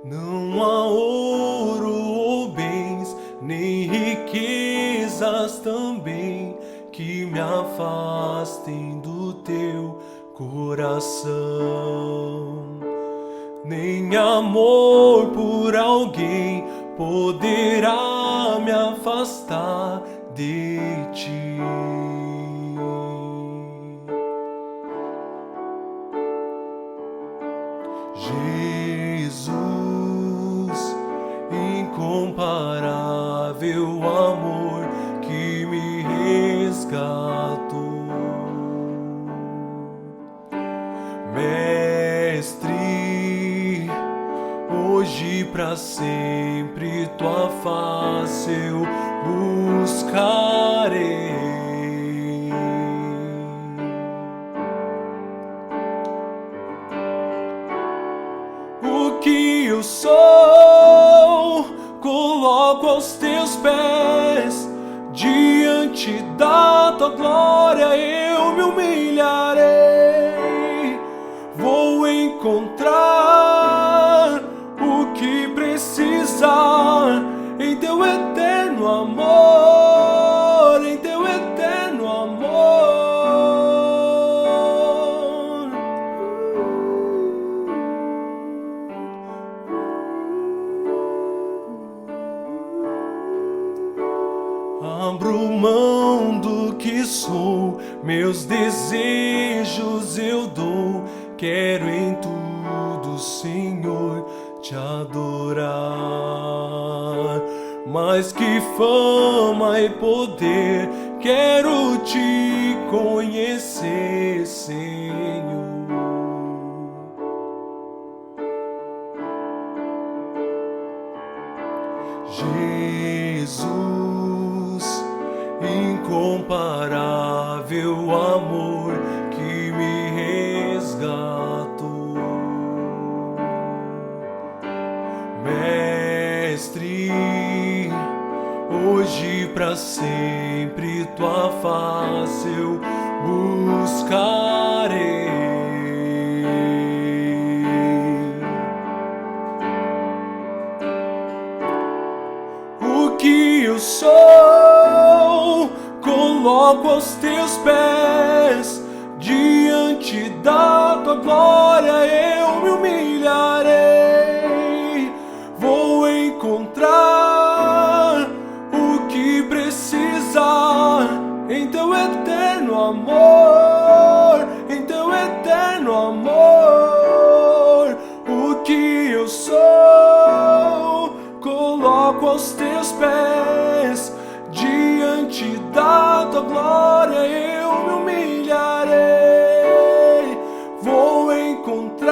Não há ouro ou bens, nem riquezas também que me afastem do teu coração. Nem amor por alguém poderá me afastar de ti. Jesus, incomparável amor que me resgatou. Mestre, hoje pra sempre tua face eu buscarei. O que eu sou, coloco aos teus pés. Diante da tua glória eu me humilharei. Vou encontrar o que precisar em teu eterno amor, em teu eterno amor. Abro mão do que sou, meus desejos eu dou. Quero em tudo, Senhor, te adorar. Mais que fama e poder, quero te conhecer, Senhor. Jesus, incomparável amor que me resgatou. Mestre, hoje pra sempre tua face eu buscarei. O que eu sou, coloco aos teus pés. Diante da tua glória eu me humilharei. Vou encontrar o que precisar em teu eterno amor, em teu eterno amor. O que eu sou, coloco aos teus pés. Diante da tua glória eu me humilharei. Vou encontrar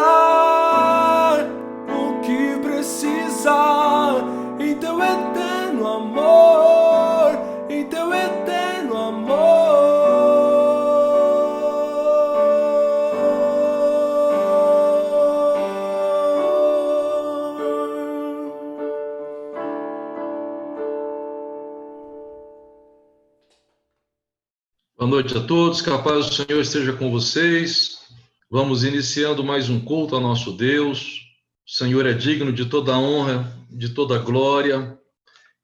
o que precisar em teu eterno amor, em teu eterno amor. Boa noite a todos, que a paz do Senhor esteja com vocês. Vamos iniciando mais um culto ao nosso Deus. O Senhor é digno de toda a honra, de toda a glória,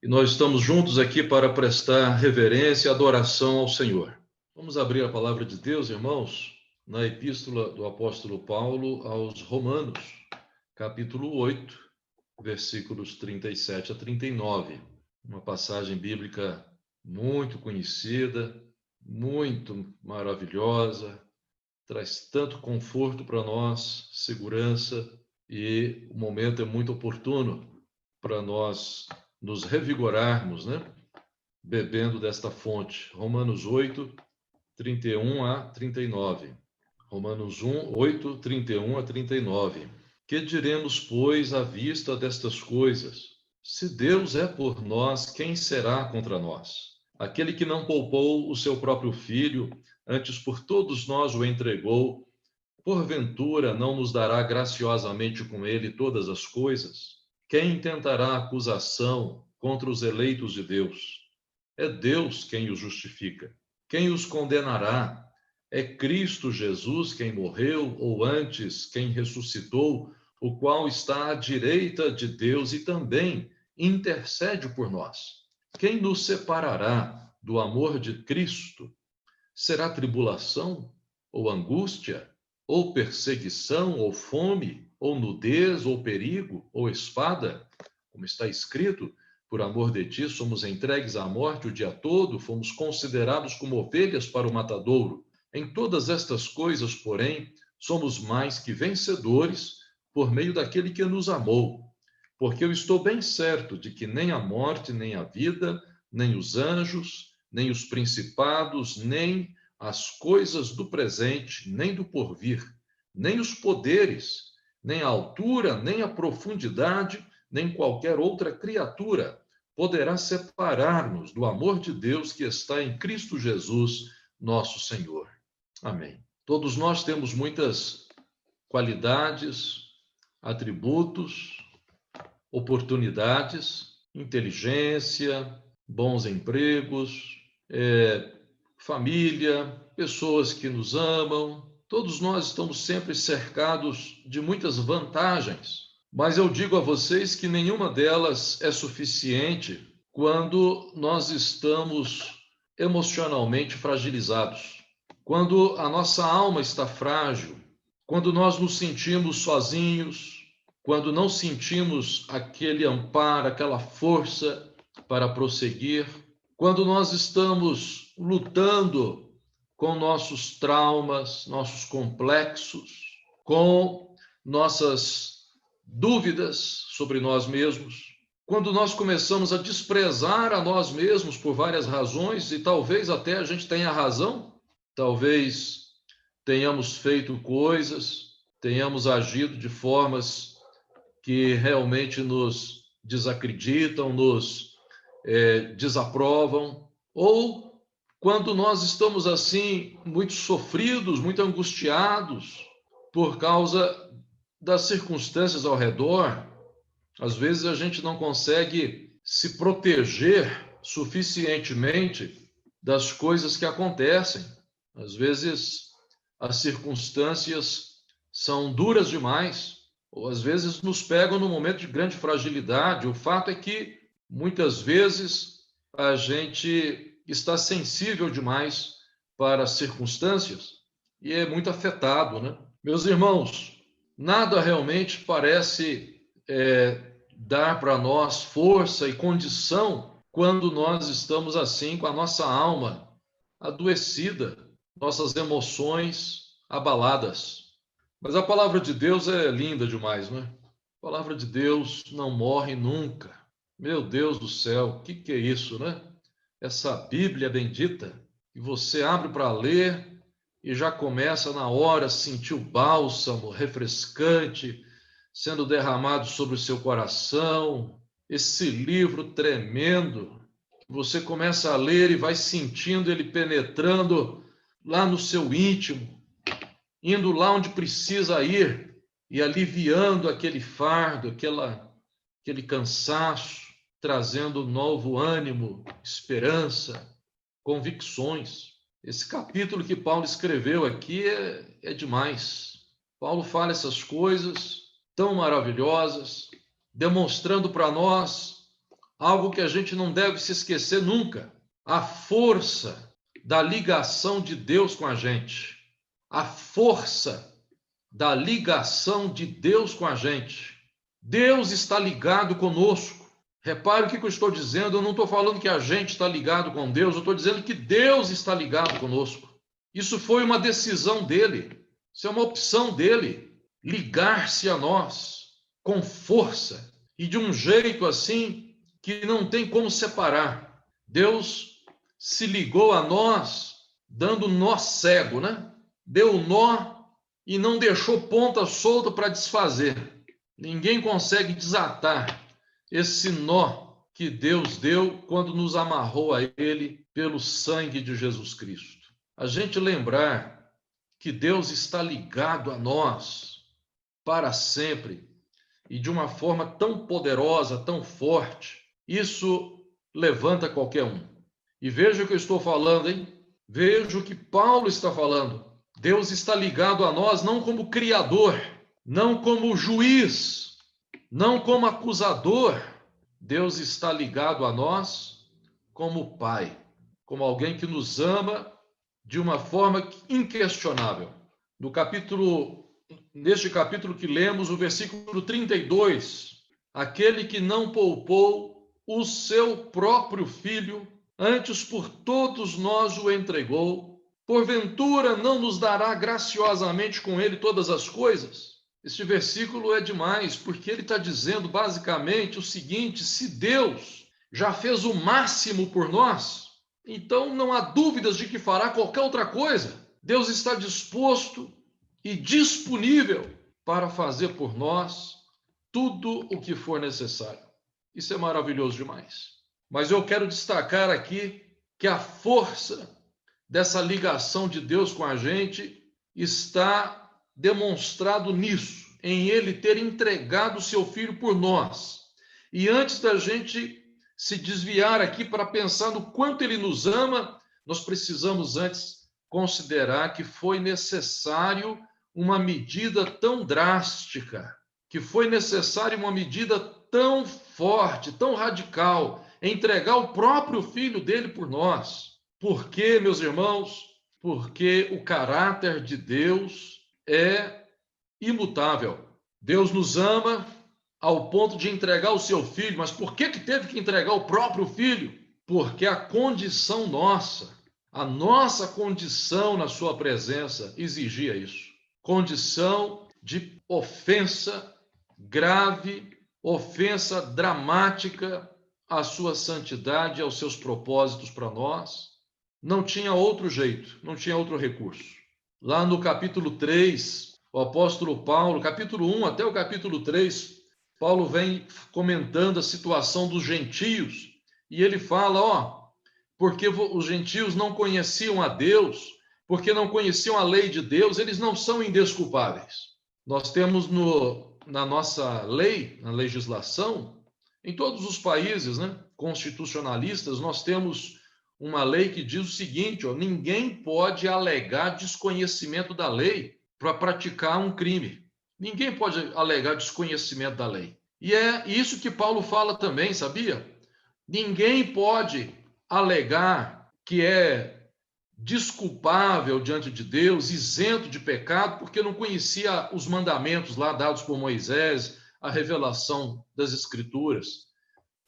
e nós estamos juntos aqui para prestar reverência e adoração ao Senhor. Vamos abrir a palavra de Deus, irmãos, na epístola do apóstolo Paulo aos Romanos, capítulo 8, versículos 37 a 39. Uma passagem bíblica muito conhecida, muito maravilhosa, traz tanto conforto para nós, segurança, e o momento é muito oportuno para nós nos revigorarmos, né? Bebendo desta fonte. Romanos 8, 31 a 39. Romanos 8, 31 a 39. Que diremos, pois, à vista destas coisas? Se Deus é por nós, quem será contra nós? Aquele que não poupou o seu próprio filho, antes por todos nós o entregou, porventura não nos dará graciosamente com ele todas as coisas? Quem intentará acusação contra os eleitos de Deus? É Deus quem os justifica. Quem os condenará? É Cristo Jesus quem morreu, ou antes, quem ressuscitou, o qual está à direita de Deus e também intercede por nós. Quem nos separará do amor de Cristo? Será tribulação, ou angústia, ou perseguição, ou fome, ou nudez, ou perigo, ou espada? Como está escrito, por amor de ti somos entregues à morte o dia todo, fomos considerados como ovelhas para o matadouro. Em todas estas coisas, porém, somos mais que vencedores por meio daquele que nos amou. Porque eu estou bem certo de que nem a morte, nem a vida, nem os anjos, nem os principados, nem as coisas do presente, nem do porvir, nem os poderes, nem a altura, nem a profundidade, nem qualquer outra criatura poderá separar-nos do amor de Deus que está em Cristo Jesus, nosso Senhor. Amém. Todos nós temos muitas qualidades, atributos, oportunidades, inteligência, bons empregos, família, pessoas que nos amam. Todos nós estamos sempre cercados de muitas vantagens, mas eu digo a vocês que nenhuma delas é suficiente quando nós estamos emocionalmente fragilizados, quando a nossa alma está frágil, quando nós nos sentimos sozinhos, quando não sentimos aquele amparo, aquela força para prosseguir, quando nós estamos lutando com nossos traumas, nossos complexos, com nossas dúvidas sobre nós mesmos, quando nós começamos a desprezar a nós mesmos por várias razões, e talvez até a gente tenha razão, talvez tenhamos feito coisas, tenhamos agido de formas que realmente nos desacreditam, nos desaprovam, ou quando nós estamos assim, muito sofridos, muito angustiados por causa das circunstâncias ao redor, às vezes a gente não consegue se proteger suficientemente das coisas que acontecem. Às vezes as circunstâncias são duras demais, ou às vezes nos pegam num momento de grande fragilidade. O fato é que muitas vezes a gente está sensível demais para as circunstâncias e é muito afetado, né? Meus irmãos, nada realmente parece dar para nós força e condição quando nós estamos assim com a nossa alma adoecida, nossas emoções abaladas. Mas a palavra de Deus é linda demais, não é? A palavra de Deus não morre nunca. Meu Deus do céu, o que é isso, né? Essa Bíblia bendita, que você abre para ler e já começa na hora a sentir o bálsamo refrescante sendo derramado sobre o seu coração. Esse livro tremendo, que você começa a ler e vai sentindo ele penetrando lá no seu íntimo, indo lá onde precisa ir e aliviando aquele fardo, aquele cansaço, trazendo novo ânimo, esperança, convicções. Esse capítulo que Paulo escreveu aqui é demais. Paulo fala essas coisas tão maravilhosas, demonstrando para nós algo que a gente não deve se esquecer nunca: a força da ligação de Deus com a gente. A força da ligação de Deus com a gente. Deus está ligado conosco. Repare o que eu estou dizendo. Eu não estou falando que a gente está ligado com Deus, eu estou dizendo que Deus está ligado conosco. Isso foi uma decisão dele, isso é uma opção dele, ligar-se a nós com força e de um jeito assim que não tem como separar. Deus se ligou a nós dando nó cego, né? Deu nó e não deixou ponta solta para desfazer. Ninguém consegue desatar esse nó que Deus deu quando nos amarrou a Ele pelo sangue de Jesus Cristo. A gente lembrar que Deus está ligado a nós para sempre e de uma forma tão poderosa, tão forte, isso levanta qualquer um. E veja o que eu estou falando, hein? Veja o que Paulo está falando. Deus está ligado a nós não como criador, não como juiz, não como acusador. Deus está ligado a nós como Pai, como alguém que nos ama de uma forma inquestionável. Neste capítulo que lemos, o versículo 32, aquele que não poupou o seu próprio filho, antes por todos nós o entregou, porventura não nos dará graciosamente com ele todas as coisas? Este versículo é demais, porque ele está dizendo basicamente o seguinte: se Deus já fez o máximo por nós, então não há dúvidas de que fará qualquer outra coisa. Deus está disposto e disponível para fazer por nós tudo o que for necessário. Isso é maravilhoso demais. Mas eu quero destacar aqui que a força dessa ligação de Deus com a gente está demonstrado nisso, em ele ter entregado o seu filho por nós. E antes da gente se desviar aqui para pensar no quanto ele nos ama, nós precisamos antes considerar que foi necessário uma medida tão drástica, que foi necessária uma medida tão forte, tão radical, entregar o próprio filho dele por nós. Por quê, meus irmãos? Porque o caráter de Deus é imutável. Deus nos ama ao ponto de entregar o seu filho, mas por que teve que entregar o próprio filho? Porque a condição nossa, a nossa condição na sua presença exigia isso. Condição de ofensa grave, ofensa dramática à sua santidade e aos seus propósitos para nós. Não tinha outro jeito, não tinha outro recurso. Lá no capítulo 3, o apóstolo Paulo, capítulo 1 até o capítulo 3, Paulo vem comentando a situação dos gentios, e ele fala, porque os gentios não conheciam a Deus, porque não conheciam a lei de Deus, eles não são indesculpáveis. Nós temos na nossa lei, na legislação, em todos os países, né, constitucionalistas, nós temos uma lei que diz o seguinte, ninguém pode alegar desconhecimento da lei para praticar um crime. Ninguém pode alegar desconhecimento da lei. E é isso que Paulo fala também, sabia? Ninguém pode alegar que é desculpável diante de Deus, isento de pecado, porque não conhecia os mandamentos lá dados por Moisés, a revelação das Escrituras.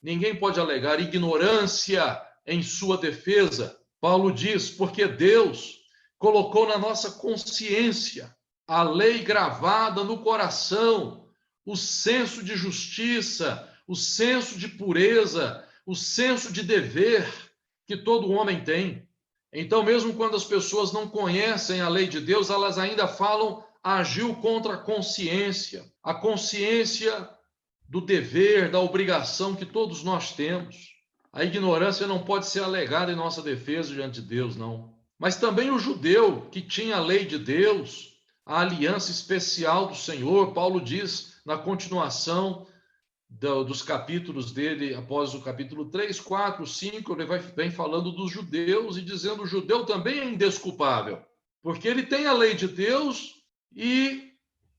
Ninguém pode alegar ignorância em sua defesa. Paulo diz, porque Deus colocou na nossa consciência a lei gravada no coração, o senso de justiça, o senso de pureza, o senso de dever que todo homem tem. Então, mesmo quando as pessoas não conhecem a lei de Deus, elas ainda falam, agiu contra a consciência do dever, da obrigação que todos nós temos. A ignorância não pode ser alegada em nossa defesa diante de Deus, não. Mas também o judeu, que tinha a lei de Deus, a aliança especial do Senhor, Paulo diz na continuação dos capítulos dele, após o capítulo 3, 4, 5, ele vem falando dos judeus e dizendo o judeu também é indesculpável, porque ele tem a lei de Deus e,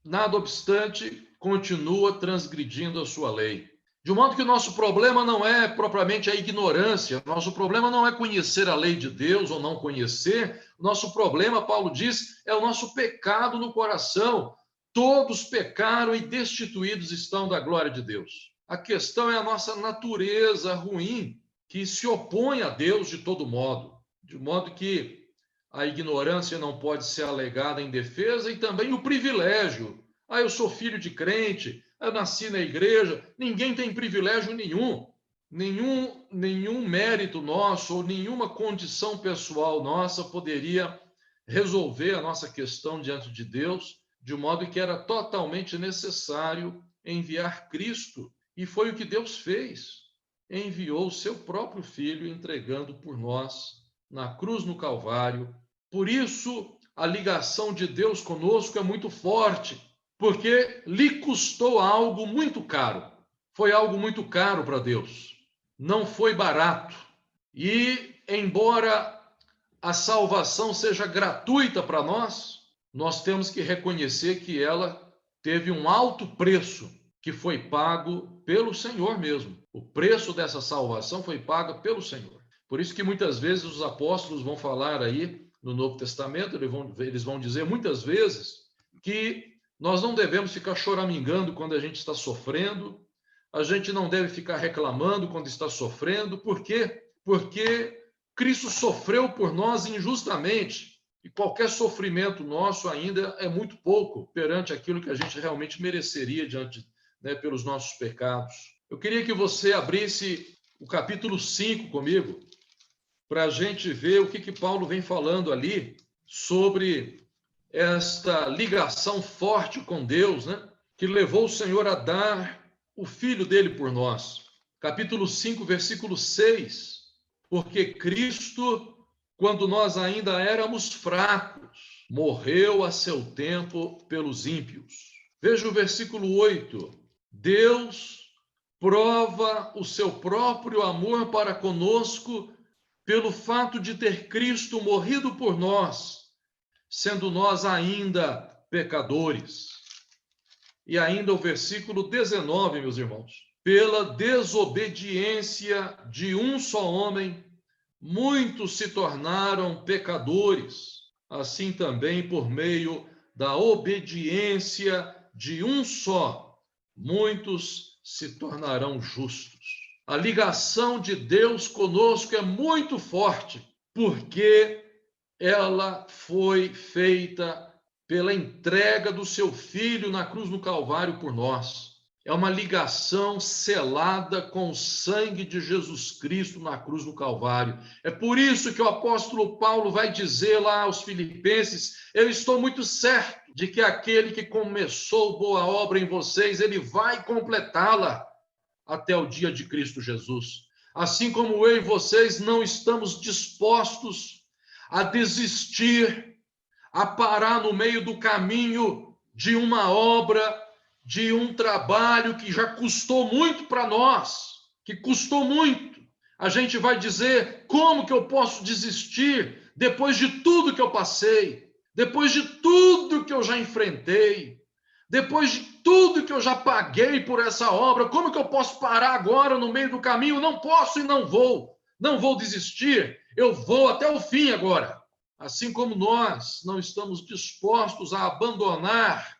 nada obstante, continua transgredindo a sua lei. De modo que o nosso problema não é propriamente a ignorância, nosso problema não é conhecer a lei de Deus ou não conhecer, o nosso problema, Paulo diz, é o nosso pecado no coração. Todos pecaram e destituídos estão da glória de Deus. A questão é a nossa natureza ruim, que se opõe a Deus de todo modo, de modo que a ignorância não pode ser alegada em defesa e também o privilégio. Eu sou filho de crente, eu nasci na igreja, ninguém tem privilégio nenhum mérito nosso ou nenhuma condição pessoal nossa poderia resolver a nossa questão diante de Deus, de modo que era totalmente necessário enviar Cristo, e foi o que Deus fez. Enviou o seu próprio Filho, entregando por nós na cruz no Calvário. Por isso, a ligação de Deus conosco é muito forte, porque lhe custou algo muito caro. Foi algo muito caro para Deus. Não foi barato. E, embora a salvação seja gratuita para nós, nós temos que reconhecer que ela teve um alto preço que foi pago pelo Senhor mesmo. O preço dessa salvação foi pago pelo Senhor. Por isso que muitas vezes os apóstolos vão falar aí no Novo Testamento, eles vão dizer muitas vezes que nós não devemos ficar choramingando quando a gente está sofrendo, a gente não deve ficar reclamando quando está sofrendo. Por quê? Porque Cristo sofreu por nós injustamente, e qualquer sofrimento nosso ainda é muito pouco perante aquilo que a gente realmente mereceria diante, pelos nossos pecados. Eu queria que você abrisse o capítulo 5 comigo, para a gente ver o que Paulo vem falando ali sobre esta ligação forte com Deus, que levou o Senhor a dar o Filho dele por nós. Capítulo 5, versículo 6. Porque Cristo, quando nós ainda éramos fracos, morreu a seu tempo pelos ímpios. Veja o versículo 8. Deus prova o seu próprio amor para conosco pelo fato de ter Cristo morrido por nós, sendo nós ainda pecadores. E ainda o versículo 19, meus irmãos. Pela desobediência de um só homem, muitos se tornaram pecadores. Assim também, por meio da obediência de um só, muitos se tornarão justos. A ligação de Deus conosco é muito forte, porque ela foi feita pela entrega do seu Filho na cruz no Calvário por nós. É uma ligação selada com o sangue de Jesus Cristo na cruz no Calvário. É por isso que o apóstolo Paulo vai dizer lá aos Filipenses: eu estou muito certo de que aquele que começou boa obra em vocês, ele vai completá-la até o dia de Cristo Jesus. Assim como eu e vocês não estamos dispostos a desistir, a parar no meio do caminho de uma obra, de um trabalho que já custou muito para nós, que custou muito. A gente vai dizer: como que eu posso desistir depois de tudo que eu passei, depois de tudo que eu já enfrentei, depois de tudo que eu já paguei por essa obra? Como que eu posso parar agora no meio do caminho? Não posso e não vou desistir, eu vou até o fim agora. Assim como nós não estamos dispostos a abandonar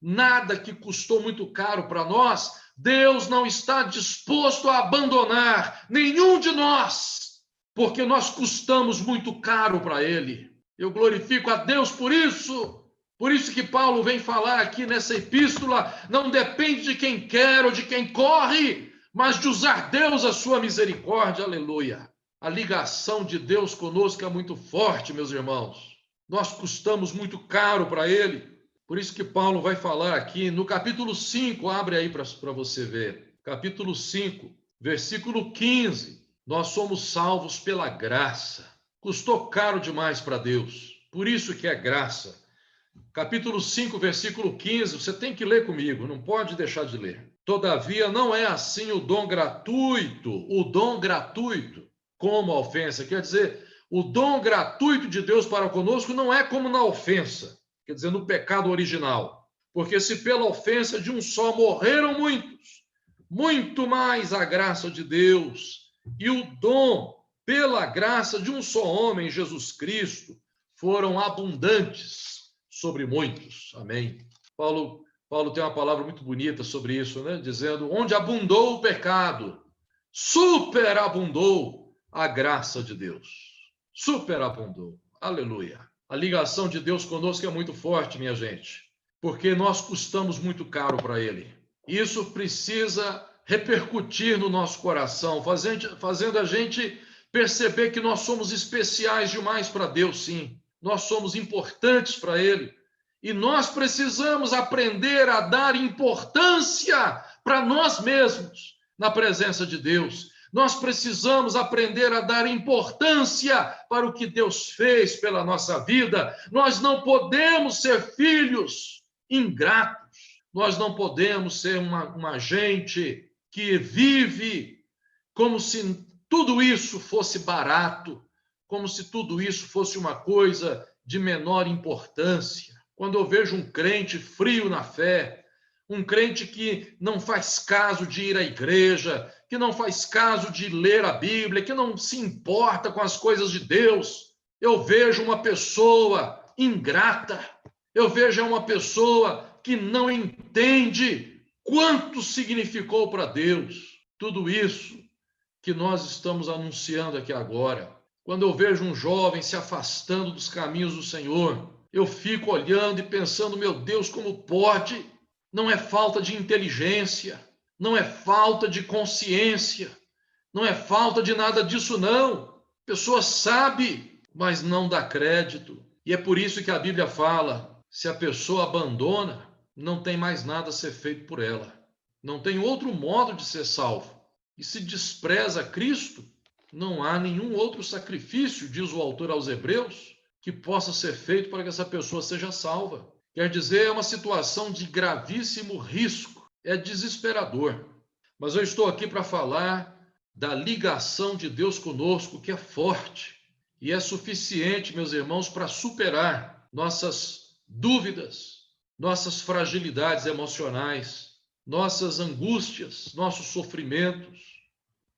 nada que custou muito caro para nós, Deus não está disposto a abandonar nenhum de nós, porque nós custamos muito caro para Ele. Eu glorifico a Deus por isso. Por isso que Paulo vem falar aqui nessa epístola: não depende de quem quer ou de quem corre, mas de usar Deus a sua misericórdia. Aleluia. A ligação de Deus conosco é muito forte, meus irmãos. Nós custamos muito caro para Ele. Por isso que Paulo vai falar aqui no capítulo 5, abre aí para você ver. Capítulo 5, versículo 15. Nós somos salvos pela graça. Custou caro demais para Deus. Por isso que é graça. Capítulo 5, versículo 15, você tem que ler comigo, não pode deixar de ler. Todavia, não é assim o dom gratuito, como a ofensa. Quer dizer, o dom gratuito de Deus para conosco não é como na ofensa, quer dizer, no pecado original. Porque se pela ofensa de um só morreram muitos, muito mais a graça de Deus e o dom pela graça de um só homem, Jesus Cristo, foram abundantes sobre muitos. Amém. Paulo tem uma palavra muito bonita sobre isso, dizendo: onde abundou o pecado, superabundou a graça de Deus. Superabundou. Aleluia. A ligação de Deus conosco é muito forte, minha gente, porque nós custamos muito caro para Ele. Isso precisa repercutir no nosso coração, fazendo a gente perceber que nós somos especiais demais para Deus, sim. Nós somos importantes para Ele. E nós precisamos aprender a dar importância para nós mesmos na presença de Deus. Nós precisamos aprender a dar importância para o que Deus fez pela nossa vida. Nós não podemos ser filhos ingratos. Nós não podemos ser uma gente que vive como se tudo isso fosse barato, como se tudo isso fosse uma coisa de menor importância. Quando eu vejo um crente frio na fé, um crente que não faz caso de ir à igreja, que não faz caso de ler a Bíblia, que não se importa com as coisas de Deus. Eu vejo uma pessoa ingrata, eu vejo uma pessoa que não entende quanto significou para Deus tudo isso que nós estamos anunciando aqui agora. Quando eu vejo um jovem se afastando dos caminhos do Senhor, eu fico olhando e pensando, meu Deus, como pode? Não é falta de inteligência, não é falta de consciência, não é falta de nada disso, não. A pessoa sabe, mas não dá crédito. E é por isso que a Bíblia fala, se a pessoa abandona, não tem mais nada a ser feito por ela. Não tem outro modo de ser salvo. E se despreza Cristo, não há nenhum outro sacrifício, diz o autor aos Hebreus, que possa ser feito para que essa pessoa seja salva. Quer dizer, é uma situação de gravíssimo risco, é desesperador. Mas eu estou aqui para falar da ligação de Deus conosco, que é forte e é suficiente, meus irmãos, para superar nossas dúvidas, nossas fragilidades emocionais, nossas angústias, nossos sofrimentos,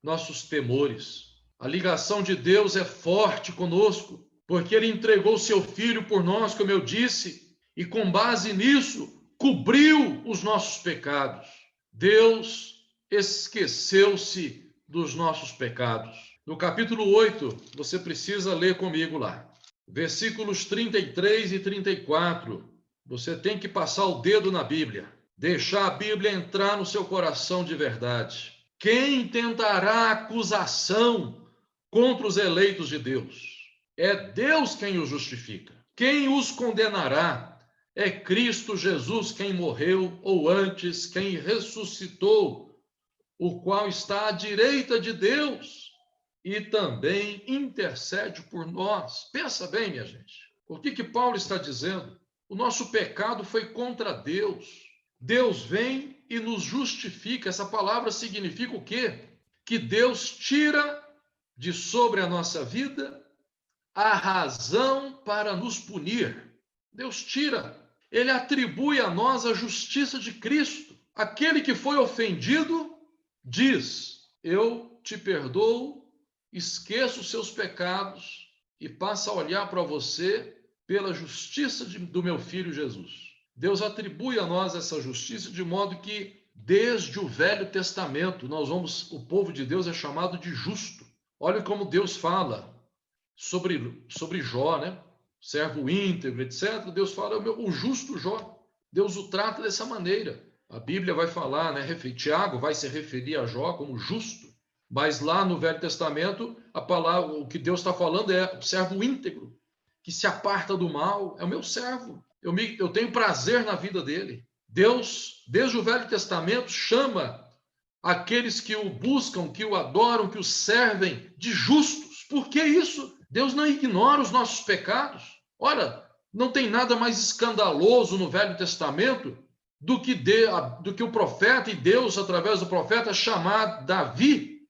nossos temores. A ligação de Deus é forte conosco, porque Ele entregou seu Filho por nós, como eu disse, e com base nisso, cobriu os nossos pecados. Deus esqueceu-se dos nossos pecados. No capítulo 8, você precisa ler comigo lá. Versículos 33 e 34. Você tem que passar o dedo na Bíblia. Deixar a Bíblia entrar no seu coração de verdade. Quem tentará acusação contra os eleitos de Deus? É Deus quem os justifica. Quem os condenará? É Cristo Jesus quem morreu, ou antes, quem ressuscitou, o qual está à direita de Deus e também intercede por nós. Pensa bem, minha gente. O que Paulo está dizendo? O nosso pecado foi contra Deus. Deus vem e nos justifica. Essa palavra significa o quê? Que Deus tira de sobre a nossa vida a razão para nos punir. Deus tira. Ele atribui a nós a justiça de Cristo. Aquele que foi ofendido diz: eu te perdoo, esqueço os seus pecados e passa a olhar para você pela justiça do meu Filho Jesus. Deus atribui a nós essa justiça de modo que desde o Velho Testamento o povo de Deus é chamado de justo. Olha como Deus fala sobre Jó, né? Servo íntegro, etc. Deus fala, o justo Jó. Deus o trata dessa maneira. A Bíblia vai falar, né? Tiago vai se referir a Jó como justo. Mas lá no Velho Testamento, a palavra, o que Deus está falando é o servo íntegro, que se aparta do mal, é o meu servo. Eu tenho prazer na vida dele. Deus, desde o Velho Testamento, chama aqueles que o buscam, que o adoram, que o servem de justos. Por que isso? Deus não ignora os nossos pecados. Ora, não tem nada mais escandaloso no Velho Testamento do que o profeta e Deus, através do profeta, chamar Davi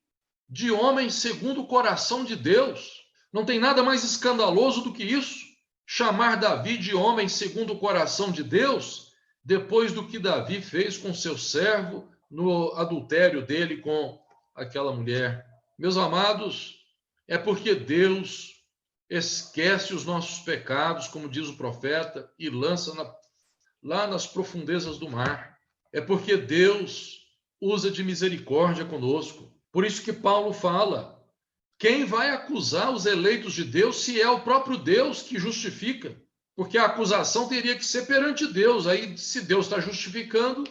de homem segundo o coração de Deus. Não tem nada mais escandaloso do que isso. Chamar Davi de homem segundo o coração de Deus, depois do que Davi fez com seu servo no adultério dele com aquela mulher. Meus amados, é porque Deus esquece os nossos pecados, como diz o profeta, e lança lá nas profundezas do mar. É porque Deus usa de misericórdia conosco. Por isso que Paulo fala, quem vai acusar os eleitos de Deus se é o próprio Deus que justifica? Porque a acusação teria que ser perante Deus. Aí, se Deus está justificando,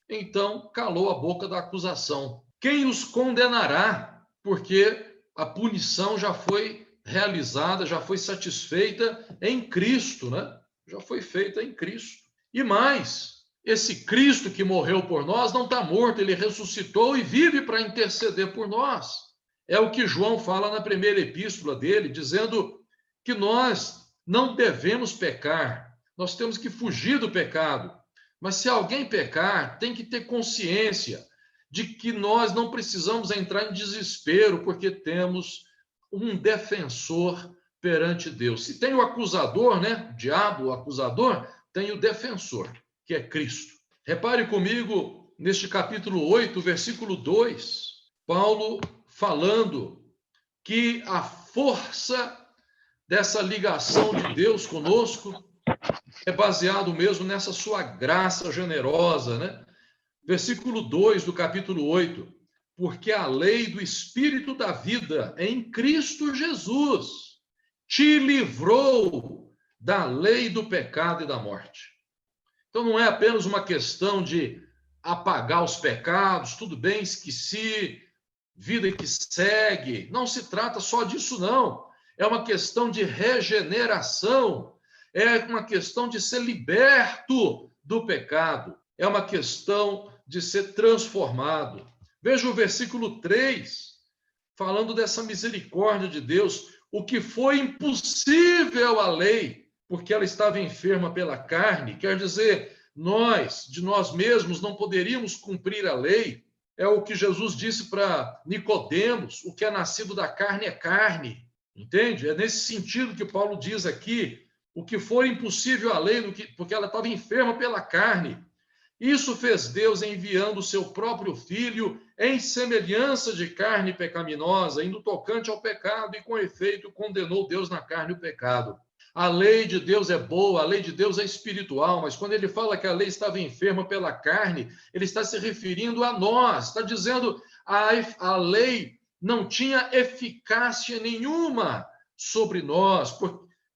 então calou a boca da acusação. Quem os condenará? Porque a punição já foi realizada, já foi satisfeita em Cristo, né? Já foi feita em Cristo. E mais, esse Cristo que morreu por nós não está morto, ele ressuscitou e vive para interceder por nós. É o que João fala na primeira epístola dele, dizendo que nós não devemos pecar, nós temos que fugir do pecado. Mas se alguém pecar, tem que ter consciência de que nós não precisamos entrar em desespero, porque temos um defensor perante Deus. Se tem o acusador, né? O diabo, o acusador, tem o defensor, que é Cristo. Repare comigo neste capítulo 8, versículo 2, Paulo falando que a força dessa ligação de Deus conosco é baseado mesmo nessa sua graça generosa, né? Versículo 2 do capítulo 8, porque a lei do Espírito da vida em Cristo Jesus te livrou da lei do pecado e da morte. Então não é apenas uma questão de apagar os pecados, tudo bem, esqueci, vida que segue. Não se trata só disso, não. É uma questão de regeneração, é uma questão de ser liberto do pecado, é uma questão de ser transformado. Veja o versículo 3, falando dessa misericórdia de Deus, o que foi impossível à lei, porque ela estava enferma pela carne, quer dizer, nós, de nós mesmos, não poderíamos cumprir a lei. É o que Jesus disse para Nicodemos, o que é nascido da carne é carne, entende? É nesse sentido que Paulo diz aqui, o que foi impossível à lei, porque ela estava enferma pela carne. Isso fez Deus enviando o seu próprio Filho em semelhança de carne pecaminosa, indo tocante ao pecado, e com efeito condenou Deus na carne o pecado. A lei de Deus é boa, a lei de Deus é espiritual, mas quando ele fala que a lei estava enferma pela carne, ele está se referindo a nós, está dizendo a lei não tinha eficácia nenhuma sobre nós,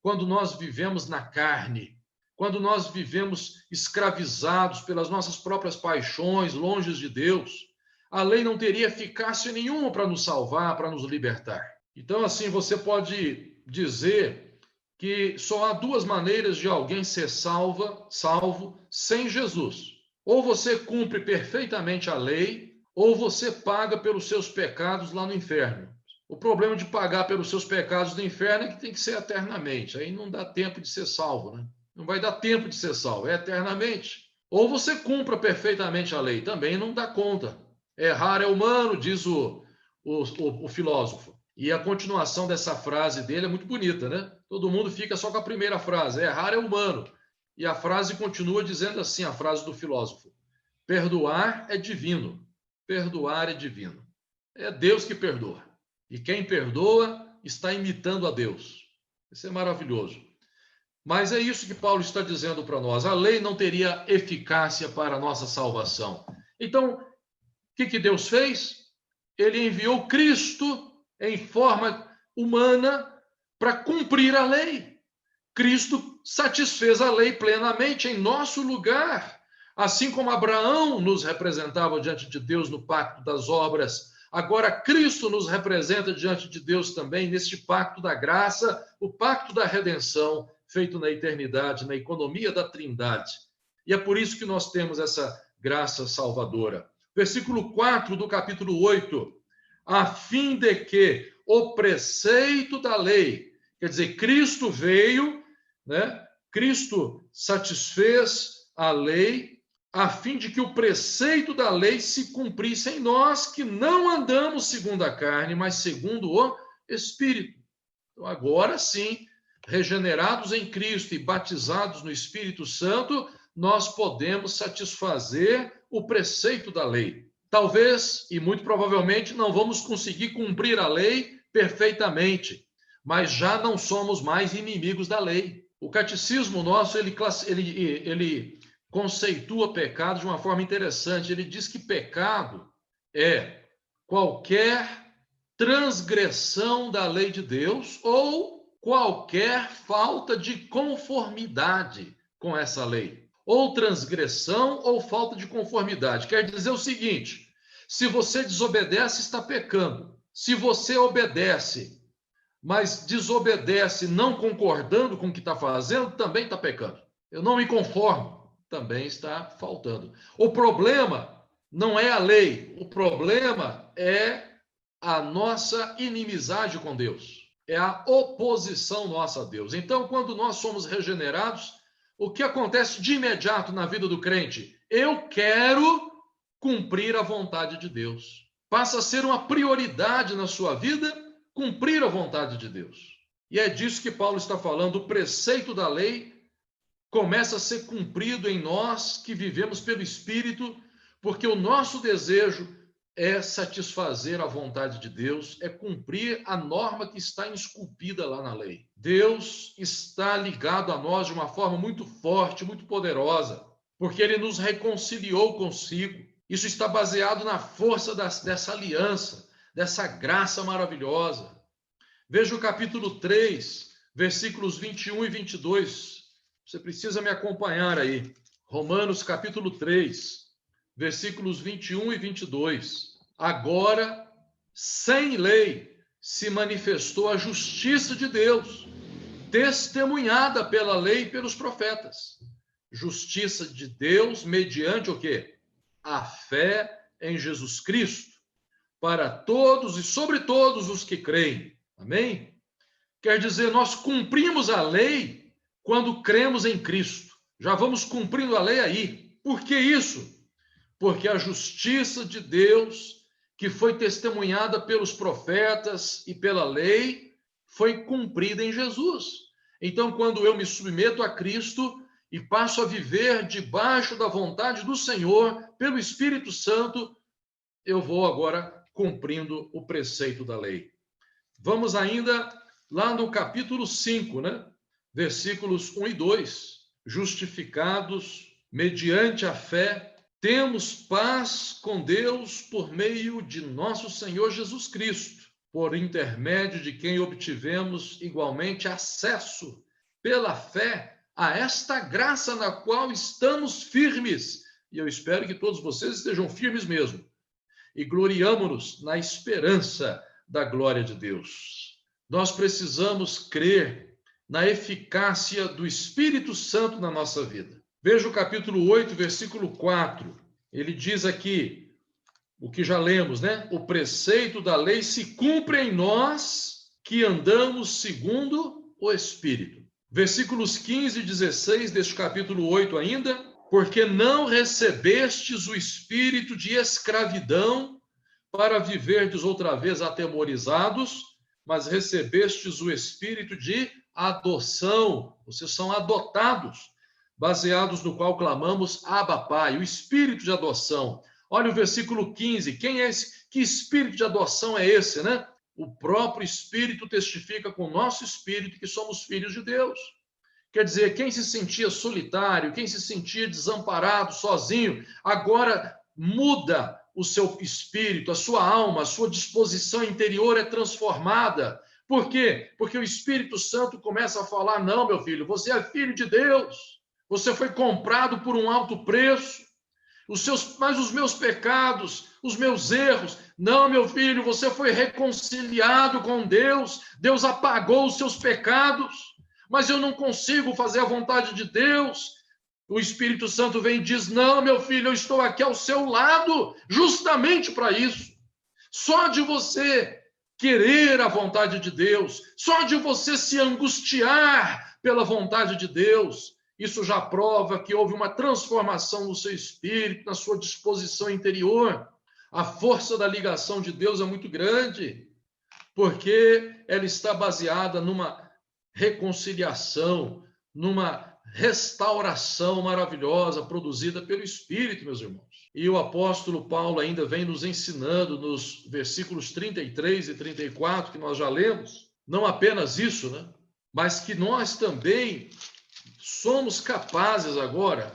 quando nós vivemos na carne, quando nós vivemos escravizados pelas nossas próprias paixões, longe de Deus. A lei não teria eficácia nenhuma para nos salvar, para nos libertar. Então, assim, você pode dizer que só há duas maneiras de alguém ser salvo sem Jesus. Ou você cumpre perfeitamente a lei, ou você paga pelos seus pecados lá no inferno. O problema de pagar pelos seus pecados no inferno é que tem que ser eternamente. Aí não dá tempo de ser salvo, né? Não vai dar tempo de ser salvo, é eternamente. Ou você cumpra perfeitamente a lei, também não dá conta. Errar é humano, diz o filósofo. E a continuação dessa frase dele é muito bonita, né? Todo mundo fica só com a primeira frase, errar é humano. E a frase continua dizendo assim, a frase do filósofo: perdoar é divino, perdoar é divino. É Deus que perdoa. E quem perdoa está imitando a Deus. Isso é maravilhoso. Mas é isso que Paulo está dizendo para nós. A lei não teria eficácia para a nossa salvação. Então, o que Deus fez? Ele enviou Cristo em forma humana para cumprir a lei. Cristo satisfez a lei plenamente em nosso lugar. Assim como Abraão nos representava diante de Deus no pacto das obras, agora Cristo nos representa diante de Deus também neste pacto da graça, o pacto da redenção, feito na eternidade, na economia da Trindade. E é por isso que nós temos essa graça salvadora. Versículo 4 do capítulo 8. A fim de que o preceito da lei, quer dizer, Cristo veio, né? Cristo satisfez a lei, a fim de que o preceito da lei se cumprisse em nós, que não andamos segundo a carne, mas segundo o Espírito. Então, agora sim, regenerados em Cristo e batizados no Espírito Santo, nós podemos satisfazer o preceito da lei. Talvez, e muito provavelmente, não vamos conseguir cumprir a lei perfeitamente, mas já não somos mais inimigos da lei. O catecismo nosso, ele conceitua pecado de uma forma interessante. Ele diz que pecado é qualquer transgressão da lei de Deus ou qualquer falta de conformidade com essa lei. Ou transgressão ou falta de conformidade. Quer dizer o seguinte: se você desobedece, está pecando. Se você obedece, mas desobedece não concordando com o que está fazendo, também está pecando. Eu não me conformo, também está faltando. O problema não é a lei, o problema é a nossa inimizade com Deus. É a oposição nossa a Deus. Então, quando nós somos regenerados, o que acontece de imediato na vida do crente? Eu quero cumprir a vontade de Deus. Passa a ser uma prioridade na sua vida cumprir a vontade de Deus. E é disso que Paulo está falando. O preceito da lei começa a ser cumprido em nós que vivemos pelo Espírito, porque o nosso desejo é satisfazer a vontade de Deus, é cumprir a norma que está esculpida lá na lei. Deus está ligado a nós de uma forma muito forte, muito poderosa, porque Ele nos reconciliou consigo. Isso está baseado na força dessa aliança, dessa graça maravilhosa. Veja o capítulo 3, versículos 21 e 22. Você precisa me acompanhar aí. Romanos capítulo 3, versículos 21 e 22. Agora, sem lei, se manifestou a justiça de Deus, testemunhada pela lei e pelos profetas. Justiça de Deus mediante o quê? A fé em Jesus Cristo, para todos e sobre todos os que creem. Amém? Quer dizer, nós cumprimos a lei quando cremos em Cristo. Já vamos cumprindo a lei aí. Por que isso? Porque a justiça de Deus, que foi testemunhada pelos profetas e pela lei, foi cumprida em Jesus. Então, quando eu me submeto a Cristo e passo a viver debaixo da vontade do Senhor, pelo Espírito Santo, eu vou agora cumprindo o preceito da lei. Vamos ainda lá no capítulo 5, né? Versículos 1 e 2. Justificados mediante a fé, temos paz com Deus por meio de nosso Senhor Jesus Cristo, por intermédio de quem obtivemos igualmente acesso pela fé a esta graça na qual estamos firmes. E eu espero que todos vocês estejam firmes mesmo. E gloriamo-nos na esperança da glória de Deus. Nós precisamos crer na eficácia do Espírito Santo na nossa vida. Veja o capítulo 8, versículo 4. Ele diz aqui, o que já lemos, né? O preceito da lei se cumpre em nós que andamos segundo o Espírito. Versículos 15 e 16 deste capítulo 8 ainda. Porque não recebestes o espírito de escravidão para viverdes outra vez atemorizados, mas recebestes o espírito de adoção. Vocês são adotados, baseados no qual clamamos Abba, Pai, o espírito de adoção. Olha o versículo 15, quem é esse? Que espírito de adoção é esse, né? O próprio Espírito testifica com o nosso espírito que somos filhos de Deus. Quer dizer, quem se sentia solitário, quem se sentia desamparado, sozinho, agora muda o seu espírito, a sua alma, a sua disposição interior é transformada. Por quê? Porque o Espírito Santo começa a falar, não, meu filho, você é filho de Deus, você foi comprado por um alto preço, mas os meus pecados, os meus erros, não, meu filho, você foi reconciliado com Deus, Deus apagou os seus pecados, mas eu não consigo fazer a vontade de Deus. O Espírito Santo vem e diz, não, meu filho, eu estou aqui ao seu lado, justamente para isso. Só de você querer a vontade de Deus, só de você se angustiar pela vontade de Deus, isso já prova que houve uma transformação no seu espírito, na sua disposição interior. A força da ligação de Deus é muito grande, porque ela está baseada numa reconciliação, numa restauração maravilhosa produzida pelo Espírito, meus irmãos. E o apóstolo Paulo ainda vem nos ensinando nos versículos 33 e 34, que nós já lemos, não apenas isso, né? Mas que nós também somos capazes agora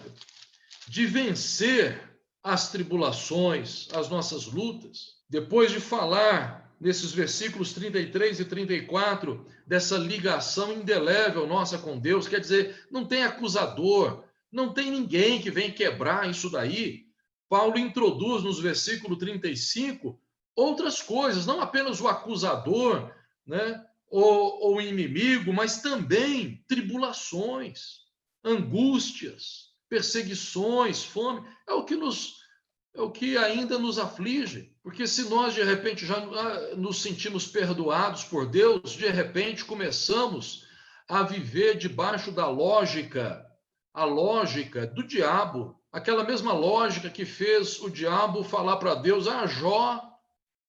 de vencer as tribulações, as nossas lutas. Depois de falar nesses versículos 33 e 34, dessa ligação indelével nossa com Deus, quer dizer, não tem acusador, não tem ninguém que vem quebrar isso daí. Paulo introduz nos versículos 35 outras coisas, não apenas o acusador, né, ou o inimigo, mas também tribulações, angústias, perseguições, fome, é o que ainda nos aflige, porque se nós de repente já nos sentimos perdoados por Deus, de repente começamos a viver debaixo da lógica, a lógica do diabo, aquela mesma lógica que fez o diabo falar para Deus, Jó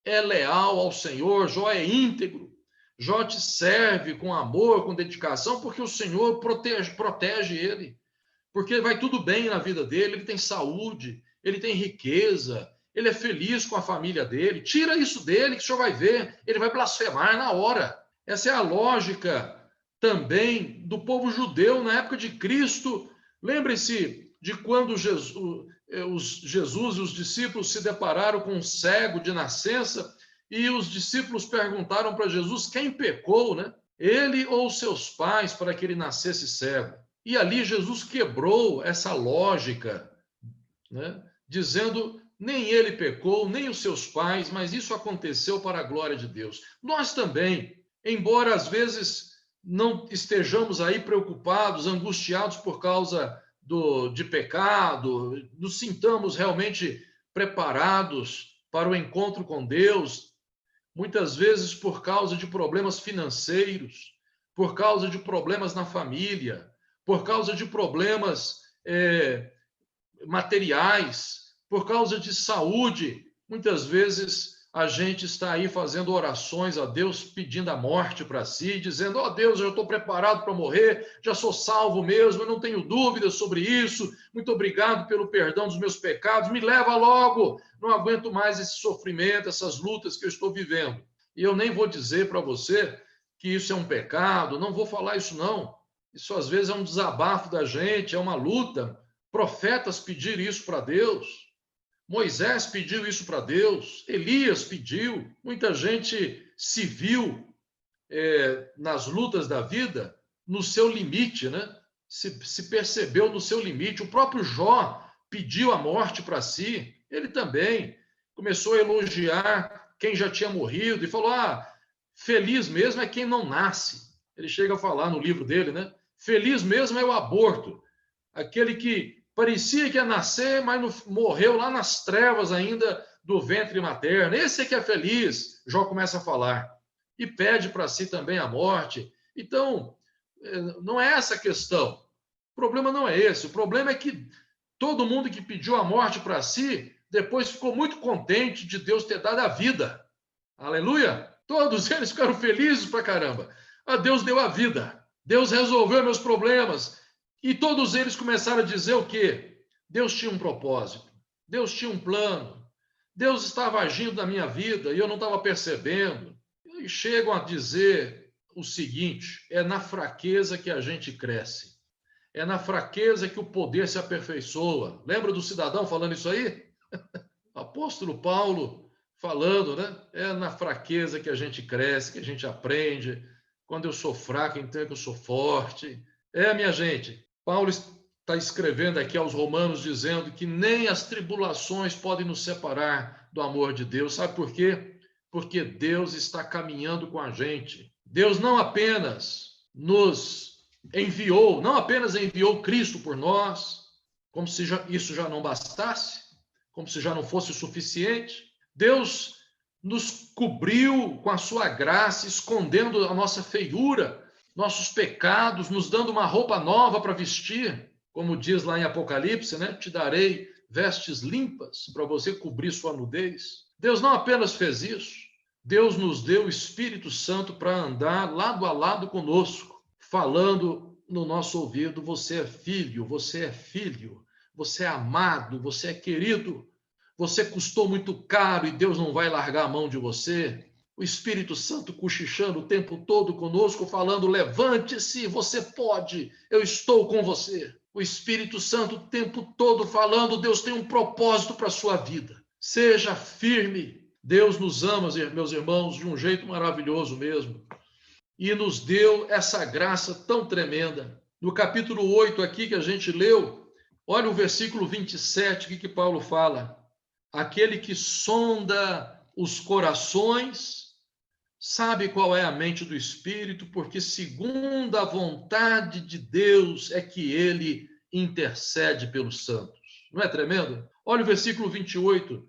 é leal ao Senhor, Jó é íntegro, Jó te serve com amor, com dedicação, porque o Senhor protege ele. porque vai tudo bem na vida dele, ele tem saúde, ele tem riqueza, ele é feliz com a família dele. Tira isso dele que o senhor vai ver, ele vai blasfemar na hora. Essa é a lógica também do povo judeu na época de Cristo. Lembre-se de quando Jesus e os discípulos se depararam com um cego de nascença e os discípulos perguntaram para Jesus quem pecou, né? Ele ou seus pais para que ele nascesse cego. E ali Jesus quebrou essa lógica, né? Dizendo nem ele pecou, nem os seus pais, mas isso aconteceu para a glória de Deus. Nós também, embora às vezes não estejamos aí preocupados, angustiados por causa de pecado, nos sintamos realmente preparados para o encontro com Deus, muitas vezes por causa de problemas financeiros, por causa de problemas na família, por causa de problemas materiais, por causa de saúde. Muitas vezes a gente está aí fazendo orações a Deus, pedindo a morte para si, dizendo, ó Deus, eu estou preparado para morrer, já sou salvo mesmo, eu não tenho dúvidas sobre isso, muito obrigado pelo perdão dos meus pecados, me leva logo, não aguento mais esse sofrimento, essas lutas que eu estou vivendo. E eu nem vou dizer para você que isso é um pecado, não vou falar isso não. Isso às vezes é um desabafo da gente, é uma luta. Profetas pediram isso para Deus. Moisés pediu isso para Deus, Elias pediu, muita gente se viu nas lutas da vida no seu limite, né? Se percebeu no seu limite. O próprio Jó pediu a morte para si, ele também começou a elogiar quem já tinha morrido e falou, feliz mesmo é quem não nasce. Ele chega a falar no livro dele, né? Feliz mesmo é o aborto, aquele que parecia que ia nascer, mas morreu lá nas trevas ainda do ventre materno. Esse é que é feliz, Jó começa a falar. E pede para si também a morte. Então, não é essa a questão. O problema não é esse. O problema é que todo mundo que pediu a morte para si, depois ficou muito contente de Deus ter dado a vida. Aleluia! Todos eles ficaram felizes pra caramba. Deus deu a vida. Deus resolveu meus problemas. E todos eles começaram a dizer o quê? Deus tinha um propósito, Deus tinha um plano, Deus estava agindo na minha vida e eu não estava percebendo. E chegam a dizer o seguinte, é na fraqueza que a gente cresce, é na fraqueza que o poder se aperfeiçoa. Lembra do cidadão falando isso aí? Apóstolo Paulo falando, né? É na fraqueza que a gente cresce, que a gente aprende. Quando eu sou fraco, então é que eu sou forte. Minha gente, Paulo está escrevendo aqui aos Romanos dizendo que nem as tribulações podem nos separar do amor de Deus. Sabe por quê? Porque Deus está caminhando com a gente. Deus não apenas nos enviou, não apenas enviou Cristo por nós, como se isso já não bastasse, como se já não fosse o suficiente. Deus nos cobriu com a sua graça, escondendo a nossa feiura, nossos pecados, nos dando uma roupa nova para vestir, como diz lá em Apocalipse, né? Te darei vestes limpas para você cobrir sua nudez. Deus não apenas fez isso, Deus nos deu o Espírito Santo para andar lado a lado conosco, falando no nosso ouvido, você é filho, você é filho, você é amado, você é querido, você custou muito caro e Deus não vai largar a mão de você. O Espírito Santo cochichando o tempo todo conosco, falando, levante-se, você pode, eu estou com você. O Espírito Santo o tempo todo falando, Deus tem um propósito para a sua vida. Seja firme. Deus nos ama, meus irmãos, de um jeito maravilhoso mesmo. E nos deu essa graça tão tremenda. No capítulo 8 aqui que a gente leu, olha o versículo 27, o que Paulo fala. Aquele que sonda os corações, sabe qual é a mente do Espírito, porque segundo a vontade de Deus é que ele intercede pelos santos. Não é tremendo? Olha o versículo 28.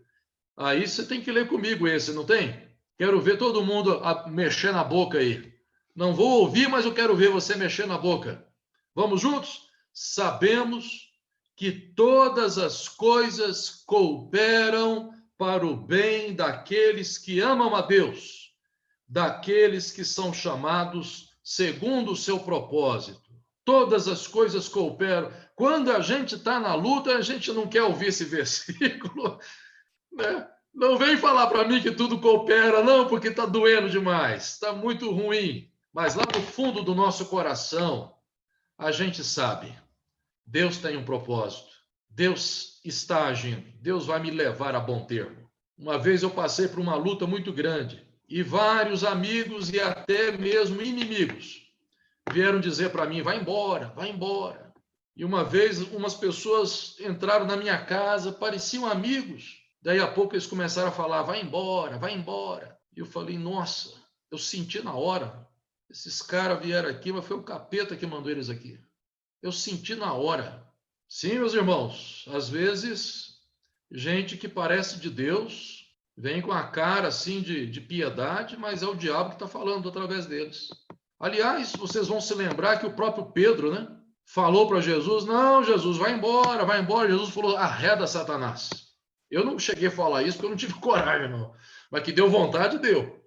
Aí você tem que ler comigo esse, não tem? Quero ver todo mundo mexer na boca aí. Não vou ouvir, mas eu quero ver você mexer na boca. Vamos juntos? Sabemos que todas as coisas cooperam para o bem daqueles que amam a Deus, daqueles que são chamados segundo o seu propósito. todas as coisas cooperam. Quando a gente está na luta, a gente não quer ouvir esse versículo, né? Não vem falar para mim que tudo coopera, não, porque está doendo demais, está muito ruim. Mas lá no fundo do nosso coração, a gente sabe, Deus tem um propósito, Deus está agindo, Deus vai me levar a bom termo. Uma vez eu passei por uma luta muito grande e vários amigos e até mesmo inimigos vieram dizer para mim, vai embora, vai embora. E uma vez umas pessoas entraram na minha casa, pareciam amigos. Daí a pouco eles começaram a falar, vai embora, vai embora. E eu falei, nossa, eu senti na hora. Esses caras vieram aqui, mas foi o capeta que mandou eles aqui. Eu senti na hora. Sim, meus irmãos, às vezes, gente que parece de Deus, vem com a cara assim de piedade, mas é o diabo que está falando através deles. Aliás, vocês vão se lembrar que o próprio Pedro, né, falou para Jesus, não, Jesus, vai embora, vai embora. Jesus falou, arreda Satanás. Eu não cheguei a falar isso porque eu não tive coragem, não. Mas que deu vontade, deu.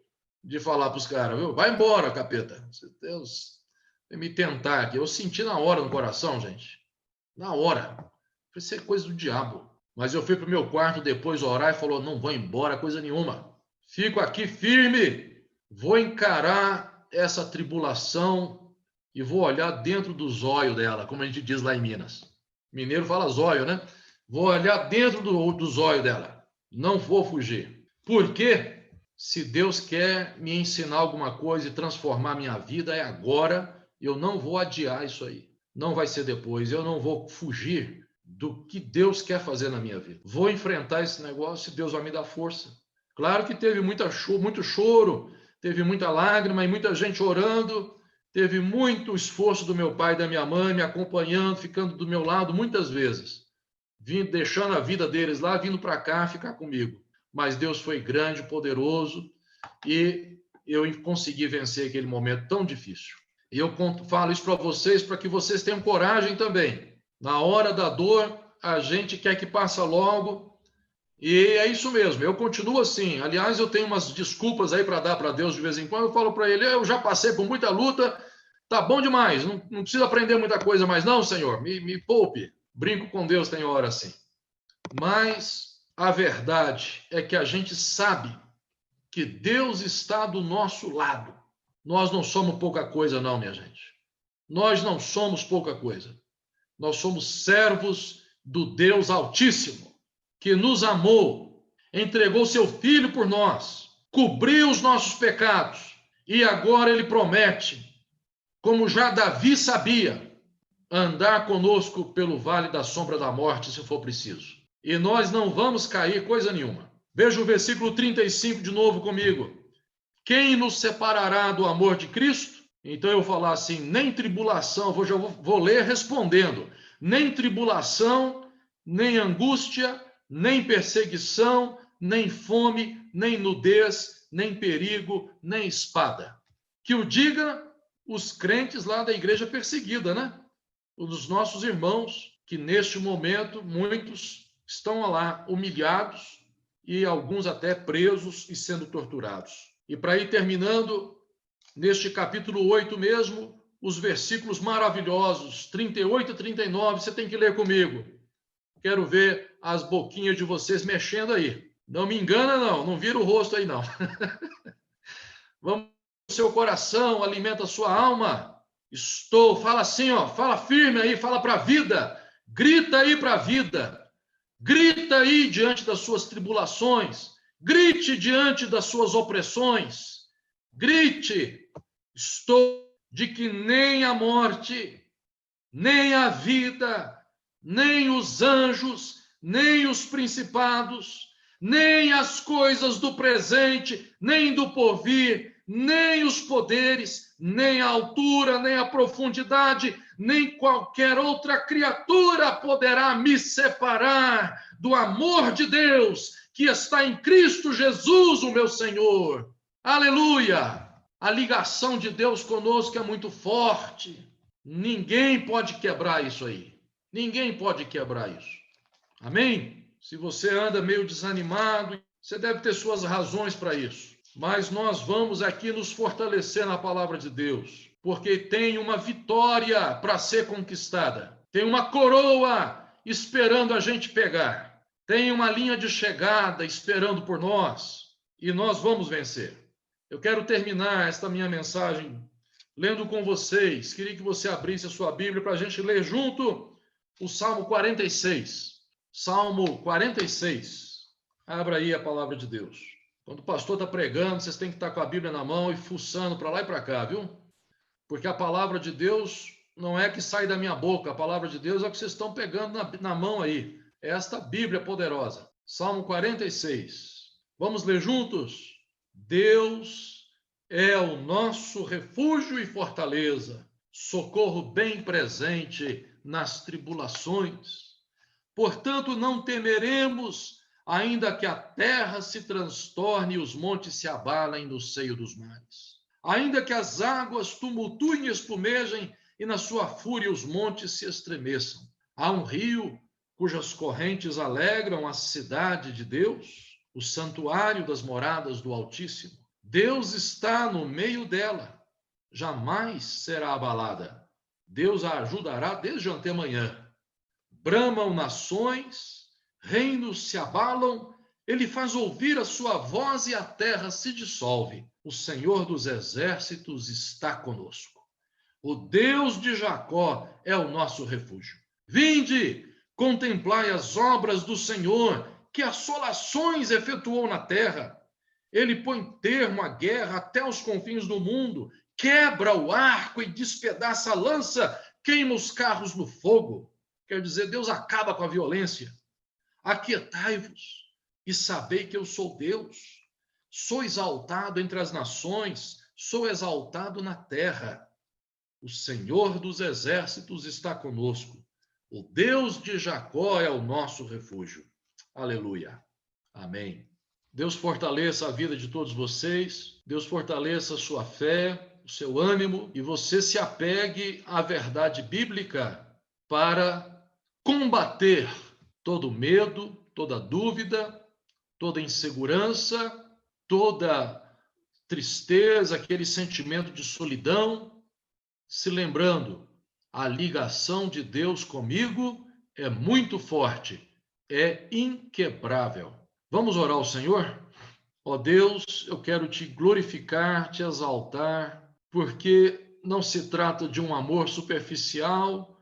De falar para os caras, viu? Vai embora, capeta. Deus, me tentar aqui. Eu senti na hora no coração, gente. Na hora. Isso é coisa do diabo. Mas eu fui para o meu quarto depois orar e falou, não vou embora, coisa nenhuma. Fico aqui firme. Vou encarar essa tribulação e vou olhar dentro do zóio dela, como a gente diz lá em Minas. Mineiro fala zóio, né? Vou olhar dentro do zóio dela. Não vou fugir. Por quê? Se Deus quer me ensinar alguma coisa e transformar minha vida, é agora. Eu não vou adiar isso aí. Não vai ser depois. Eu não vou fugir do que Deus quer fazer na minha vida. Vou enfrentar esse negócio e Deus vai me dar força. Claro que teve muito choro, teve muita lágrima e muita gente orando. Teve muito esforço do meu pai e da minha mãe me acompanhando, ficando do meu lado muitas vezes. Deixando a vida deles lá, vindo para cá ficar comigo. Mas Deus foi grande, poderoso, e eu consegui vencer aquele momento tão difícil. E eu falo isso para vocês, para que vocês tenham coragem também. Na hora da dor, a gente quer que passe logo, e é isso mesmo, eu continuo assim. Aliás, eu tenho umas desculpas aí para dar para Deus de vez em quando. Eu falo para ele, eu já passei por muita luta, tá bom demais, não preciso aprender muita coisa mais não, Senhor, me poupe. Brinco com Deus, tem hora assim. Mas a verdade é que a gente sabe que Deus está do nosso lado. Nós não somos pouca coisa, não, minha gente. Nós não somos pouca coisa. Nós somos servos do Deus Altíssimo, que nos amou, entregou seu Filho por nós, cobriu os nossos pecados, e agora ele promete, como já Davi sabia, andar conosco pelo vale da sombra da morte, se for preciso. E nós não vamos cair coisa nenhuma. Veja o versículo 35 de novo comigo. Quem nos separará do amor de Cristo? Então eu vou falar assim, nem tribulação, já vou ler respondendo, nem tribulação, nem angústia, nem perseguição, nem fome, nem nudez, nem perigo, nem espada. Que o diga os crentes lá da igreja perseguida, né? Os nossos irmãos, que neste momento, muitos estão lá humilhados e alguns até presos e sendo torturados. E para ir terminando, neste capítulo 8 mesmo, os versículos maravilhosos, 38 e 39, você tem que ler comigo. Quero ver as boquinhas de vocês mexendo aí. Não me engana, não vira o rosto aí, não. Vamos, seu coração, alimenta a sua alma. Fala assim, ó, fala firme aí, fala para a vida. Grita aí para a vida. Grita aí diante das suas tribulações. Grite diante das suas opressões. Grite. Estou de que nem a morte, nem a vida, nem os anjos, nem os principados, nem as coisas do presente, nem do porvir, nem os poderes, nem a altura, nem a profundidade, nem qualquer outra criatura poderá me separar do amor de Deus que está em Cristo Jesus, o meu Senhor. Aleluia! A ligação de Deus conosco é muito forte. Ninguém pode quebrar isso aí. Ninguém pode quebrar isso. Amém? Se você anda meio desanimado, você deve ter suas razões para isso. Mas nós vamos aqui nos fortalecer na palavra de Deus. porque tem uma vitória para ser conquistada. Tem uma coroa esperando a gente pegar. Tem uma linha de chegada esperando por nós. E nós vamos vencer. Eu quero terminar esta minha mensagem lendo com vocês. Queria que você abrisse a sua Bíblia para a gente ler junto o Salmo 46. Salmo 46. Abra aí a palavra de Deus. Quando o pastor está pregando, vocês têm que estar com a Bíblia na mão e fuçando para lá e para cá, viu? Porque a palavra de Deus não é que sai da minha boca, a palavra de Deus é o que vocês estão pegando na mão aí. É esta Bíblia poderosa. Salmo 46. Vamos ler juntos? Deus é o nosso refúgio e fortaleza, socorro bem presente nas tribulações. Portanto, não temeremos, ainda que a terra se transtorne e os montes se abalem no seio dos mares. Ainda que as águas tumultuem e espumejem e na sua fúria os montes se estremeçam. Há um rio cujas correntes alegram a cidade de Deus, o santuário das moradas do Altíssimo. Deus está no meio dela, jamais será abalada. Deus a ajudará desde antemanhã. Bramam nações, reinos se abalam, ele faz ouvir a sua voz e a terra se dissolve. O Senhor dos exércitos está conosco. O Deus de Jacó é o nosso refúgio. Vinde, contemplai as obras do Senhor, que assolações efetuou na terra. Ele põe termo à guerra até os confins do mundo, quebra o arco e despedaça a lança, queima os carros no fogo. Quer dizer, Deus acaba com a violência. Aquietai-vos e sabei que eu sou Deus. Sou exaltado entre as nações, sou exaltado na terra. O Senhor dos exércitos está conosco. O Deus de Jacó é o nosso refúgio. Aleluia. Amém. Deus fortaleça a vida de todos vocês. Deus fortaleça a sua fé, o seu ânimo, e você se apegue à verdade bíblica para combater todo medo, toda dúvida, toda insegurança, toda tristeza, aquele sentimento de solidão, se lembrando, a ligação de Deus comigo é muito forte, é inquebrável. Vamos orar ao Senhor? Ó Deus, eu quero te glorificar, te exaltar, porque não se trata de um amor superficial,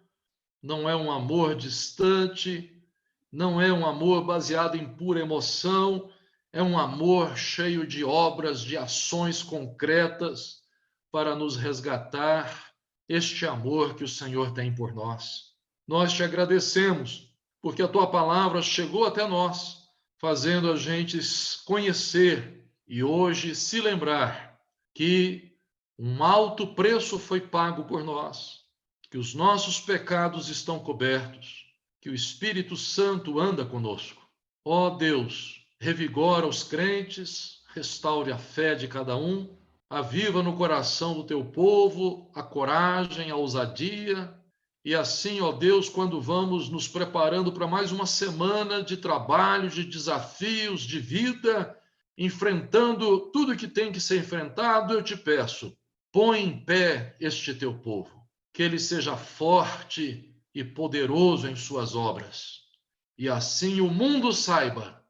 não é um amor distante, não é um amor baseado em pura emoção, é um amor cheio de obras, de ações concretas para nos resgatar este amor que o Senhor tem por nós. Nós te agradecemos porque a tua palavra chegou até nós, fazendo a gente conhecer e hoje se lembrar que um alto preço foi pago por nós, que os nossos pecados estão cobertos, que o Espírito Santo anda conosco. Ó Deus, revigora os crentes, restaure a fé de cada um, aviva no coração do teu povo a coragem, a ousadia, e assim, ó Deus, quando vamos nos preparando para mais uma semana de trabalho, de desafios, de vida, enfrentando tudo que tem que ser enfrentado, eu te peço, põe em pé este teu povo, que ele seja forte e poderoso em suas obras. E assim o mundo saiba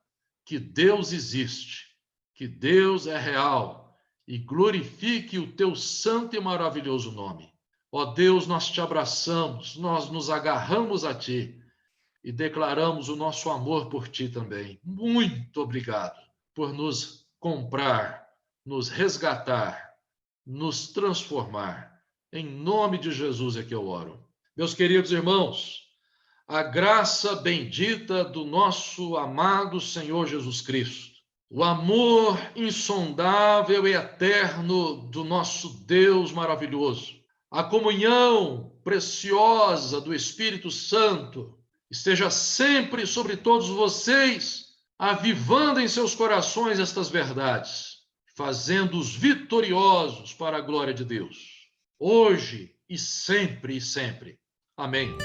que Deus existe, que Deus é real e glorifique o teu santo e maravilhoso nome. Ó Deus, nós te abraçamos, nós nos agarramos a ti e declaramos o nosso amor por ti também. Muito obrigado por nos comprar, nos resgatar, nos transformar. Em nome de Jesus é que eu oro. Meus queridos irmãos, a graça bendita do nosso amado Senhor Jesus Cristo, o amor insondável e eterno do nosso Deus maravilhoso, a comunhão preciosa do Espírito Santo esteja sempre sobre todos vocês, avivando em seus corações estas verdades, fazendo-os vitoriosos para a glória de Deus, hoje e sempre e sempre. Amém.